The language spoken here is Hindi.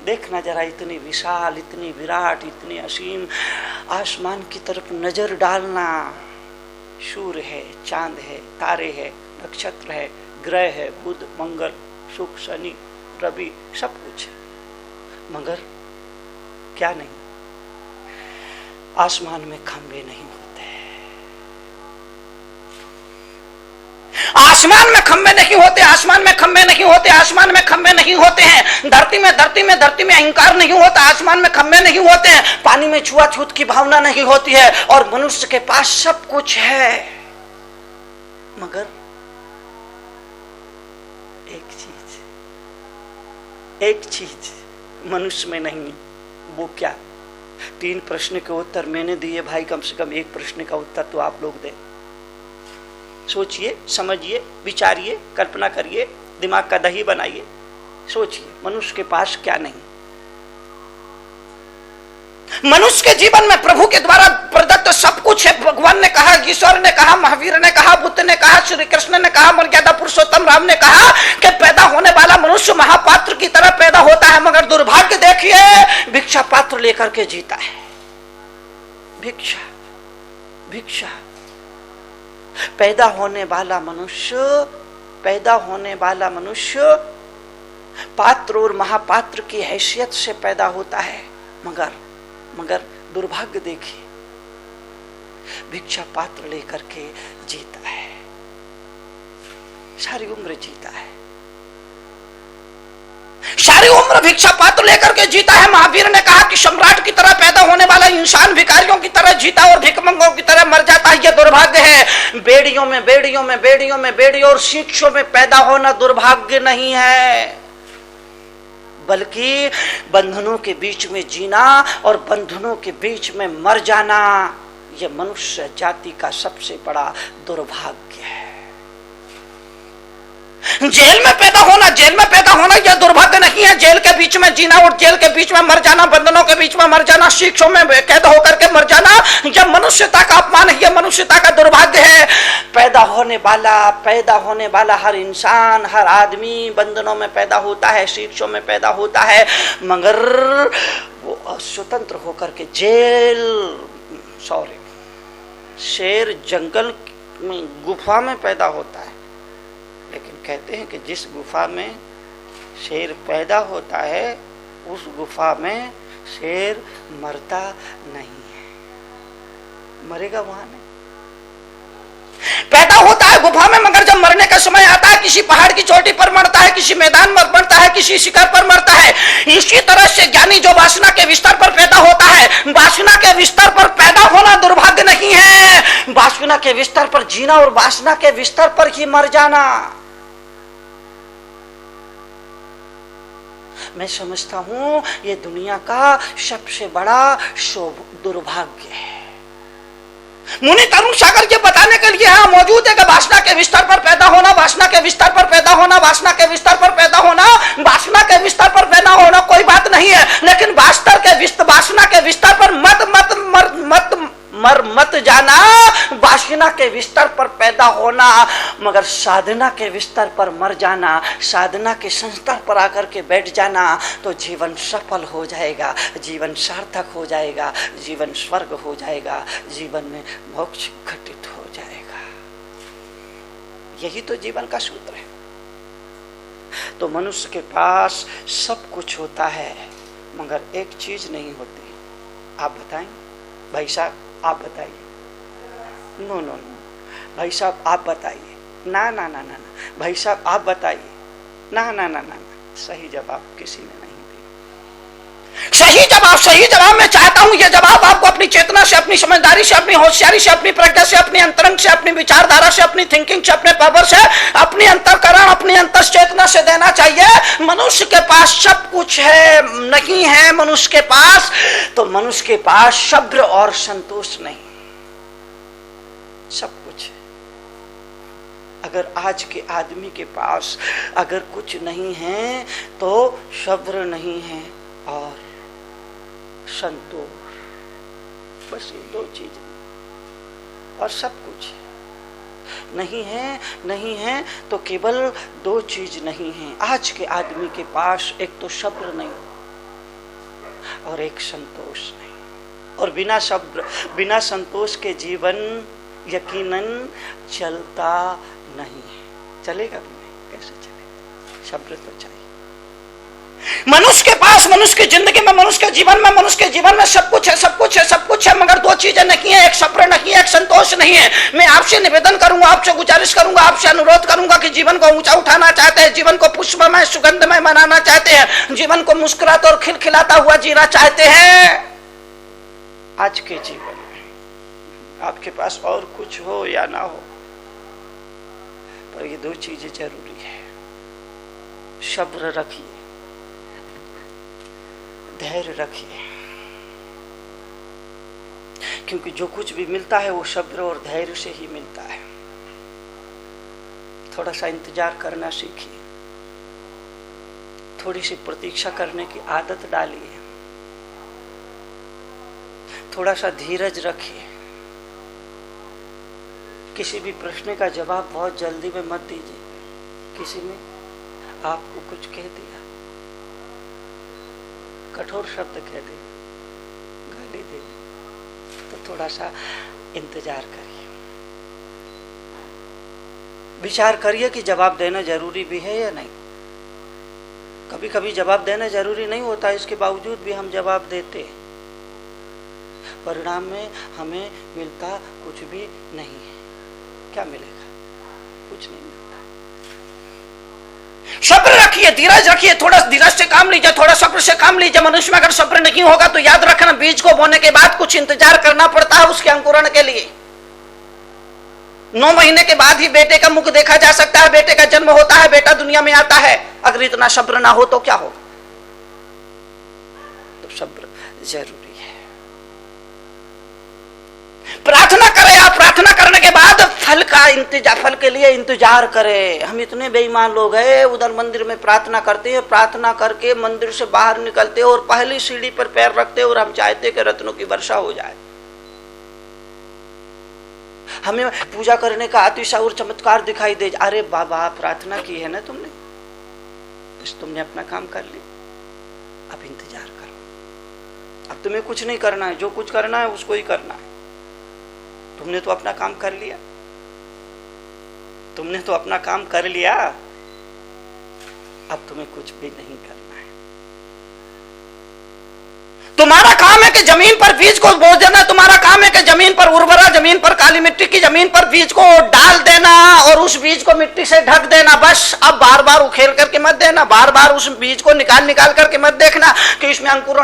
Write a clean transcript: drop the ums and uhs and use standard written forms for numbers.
देखना जरा, इतनी विशाल, इतनी विराट, इतनी असीम, आसमान की तरफ नजर डालना। सूर्य है, चांद है, तारे है, नक्षत्र है, ग्रह है, बुध, मंगल, शुक्र, शनि, रवि, सब कुछ है, मगर क्या नहीं, आसमान में खंभे नहीं होते। आसमान में खंभे नहीं होते, आसमान में खंभे नहीं होते, आसमान में खंभे नहीं होते हैं। धरती में अहंकार नहीं होता, आसमान में खंभे नहीं होते हैं। पानी में छुआछूत की भावना नहीं होती है, और मनुष्य के पास सब कुछ है, मगर एक चीज मनुष्य में नहीं। वो क्या? 3 प्रश्न के उत्तर मैंने दिए भाई, कम से कम एक प्रश्न का उत्तर तो आप लोग दें। सोचिए, समझिए, विचारिए, कल्पना करिए, दिमाग का दही बनाइए, सोचिए मनुष्य के पास क्या नहीं। मनुष्य के जीवन में प्रभु के द्वारा प्रदत्त सब कुछ है। भगवान ने कहा, ईश्वर ने कहा, महावीर ने कहा, बुद्ध ने कहा, श्री कृष्ण ने कहा, मर्यादा पुरुषोत्तम राम ने कहा कि पैदा होने वाला मनुष्य महापात्र की तरह पैदा होता है, मगर दुर्भाग्य देखिए भिक्षा पात्र लेकर के जीता है। भिक्षा भिक्षा। पैदा होने वाला मनुष्य पात्र और महापात्र की हैसियत से पैदा होता है, मगर दुर्भाग्य देखिए भिक्षा पात्र लेकर के जीता है, सारी उम्र जीता है, सारी उम्र भिक्षा पात्र लेकर के जीता है। महावीर ने कहा कि सम्राट की तरह पैदा होने वाला इंसान भिखारियों की तरह जीता और भिखमंगों की तरह मर जाता है। यह दुर्भाग्य है। बेड़ियों और शिक्षों में पैदा होना दुर्भाग्य नहीं है, बल्कि बंधनों के बीच में जीना और बंधनों के बीच में मर जाना, यह मनुष्य जाति का सबसे बड़ा दुर्भाग्य है। जेल में पैदा होना यह दुर्भाग्य नहीं है। जेल के बीच में जीना और जेल के बीच में मर जाना, बंधनों के बीच में मर जाना, शिक्षों में कैद होकर के मर जाना, यह मनुष्यता का अपमान है, यह मनुष्यता का दुर्भाग्य है। पैदा होने वाला हर इंसान, हर आदमी बंधनों में पैदा होता है, शिक्षों में पैदा होता है, मगर वो स्वतंत्र होकर के शेर जंगल में गुफा में पैदा होता है, लेकिन कहते हैं कि जिस गुफा में शेर पैदा होता है उस गुफा में शेर मरता नहीं है, मरेगा वहां नहीं। पैदा होता है गुफा में, मगर जब मरने का समय आता है किसी पहाड़ की चोटी पर मरता है, किसी मैदान में मरता है, किसी शिखर पर मरता है। इसी तरह से ज्ञानी जो वासना के विस्तार पर पैदा होता है, वासना के विस्तार पर पैदा होना दुर्भाग्य नहीं है, वासना के विस्तार पर जीना और वासना के विस्तार पर ही मर जाना। मैं समझता हूं ये दुनिया का सबसे बड़ा दुर्भाग्य है। मुनि तरुण सागर ये बताने के लिए यहां मौजूद है कि वासना के विस्तार पर पैदा होना, वासना के विस्तार पर पैदा होना, वासना के विस्तार पर पैदा होना, वासना के विस्तार पर पैदा होना कोई बात नहीं है, लेकिन वासना के विस्तार पर मत जाना, वासना के विस्तार पर पैदा होना, मगर साधना के विस्तार पर मर जाना, साधना के संस्तर पर आकर के बैठ जाना, तो जीवन सफल हो जाएगा, जीवन सार्थक हो जाएगा, जीवन स्वर्ग हो जाएगा, जीवन में मोक्ष घटित हो जाएगा। यही तो जीवन का सूत्र है। तो मनुष्य के पास सब कुछ होता है, मगर एक चीज नहीं होती। आप बताएं भाई साहब, आप बताइए। नो भाई साहब आप बताइए। ना भाई साहब आप बताइए। ना सही जवाब किसी ने नहीं दिया। सही जवाब मैं चाहता हूं। यह जवाब आपको अपनी चेतना से, अपनी समझदारी से, अपनी होशियारी से, अपनी प्रज्ञा से, अपनी अंतरंग से, अपनी विचारधारा से, अपनी थिंकिंग से, अपने पावर से, अपनी अंतःकरण, अपनी अंतःचेतना से देना चाहिए। मनुष्य के पास सब कुछ है नहीं है मनुष्य के पास, तो मनुष्य के पास सब्र और संतोष नहीं, सब कुछ है। अगर आज के आदमी के पास अगर कुछ नहीं है तो सब्र नहीं है और संतोष, बस ये 2 चीज, और सब कुछ नहीं है तो केवल 2 चीज नहीं है आज के आदमी के पास। एक तो सब्र नहीं, और एक संतोष नहीं। और बिना सब्र, बिना संतोष के जीवन यकीनन चलता नहीं है। चलेगा भी नहीं, कैसे चलेगा? सब्र तो चाहिए। मनुष्य के पास, मनुष्य की जिंदगी में, मनुष्य के जीवन में, मनुष्य के जीवन में सब कुछ है, सब कुछ है, सब कुछ है, मगर दो चीजें नहीं है, एक सब्र नहीं है, एक संतोष नहीं है। मैं आपसे निवेदन करूंगा, आपसे गुजारिश करूंगा, आपसे अनुरोध करूंगा कि जीवन को ऊंचा उठाना चाहते हैं, जीवन को पुष्पमय सुगंधमय बनाना चाहते हैं, जीवन को मुस्कुराता और खिलखिलाता हुआ जीना चाहते हैं, आज के जीवन में आपके पास और कुछ हो या ना हो, पर ये दो चीजें जरूरी है। सब्र रखिए, धैर्य रखिए, क्योंकि जो कुछ भी मिलता है वो सब्र और धैर्य से ही मिलता है। थोड़ा सा इंतजार करना सीखिए, थोड़ी सी प्रतीक्षा करने की आदत डालिए, थोड़ा सा धीरज रखिए। किसी भी प्रश्न का जवाब बहुत जल्दी में मत दीजिए। किसी ने आपको कुछ कह दिया, कठोर शब्द कह दे, गाली दे, तो थोड़ा सा इंतजार करिए, विचार करिए कि जवाब देना जरूरी भी है या नहीं। कभी कभी जवाब देना जरूरी नहीं होता, इसके बावजूद भी हम जवाब देते हैं, परिणाम में हमें मिलता कुछ भी नहीं है। क्या मिलेगा? कुछ नहीं मिलता। सब्र रखिए, धीरज रखिए, थोड़ा धीरज से काम लीजिए, थोड़ा सब्र से काम लीजिए। मनुष्य में अगर सब्र नहीं होगा तो याद रखना, बीज को बोने के बाद कुछ इंतजार करना पड़ता है उसके अंकुरण के लिए। 9 महीने के बाद ही बेटे का मुख देखा जा सकता है, बेटे का जन्म होता है, बेटा दुनिया में आता है। अगर इतना सब्र ना हो तो क्या हो? तो सब्र जरूरी है। प्रार्थना करें, आप प्रार्थना करने के बाद फल का इंतजार, फल के लिए इंतजार करें। हम इतने बेईमान लोग हैं, उधर मंदिर में प्रार्थना करते हैं, प्रार्थना करके मंदिर से बाहर निकलते हैं और पहली सीढ़ी पर पैर रखते हैं और हम चाहते हैं कि रत्नों की वर्षा हो जाए, हमें पूजा करने का अतिशय और चमत्कार दिखाई दे। अरे बाबा, प्रार्थना की है ना तुमने, बस तुमने अपना काम कर लिया, अब इंतजार करो। अब तुम्हें कुछ नहीं करना है, जो कुछ करना है उसको ही करना है। तुमने तो अपना काम कर लिया, तुमने तो अपना काम कर लिया, अब तुम्हें कुछ भी नहीं करना है। तुम्हारा काम है कि जमीन पर बीज को बो देना, तुम्हारा काम है कि जमीन पर, उर्वरा जमीन पर, काली मिट्टी की जमीन पर बीज को डाल देना और उस बीज को मिट्टी से ढक देना। बस अब बार बार उखेल करके मत देना, बार बार उस बीज को निकाल करके मत देखना कि इसमें अंकुरण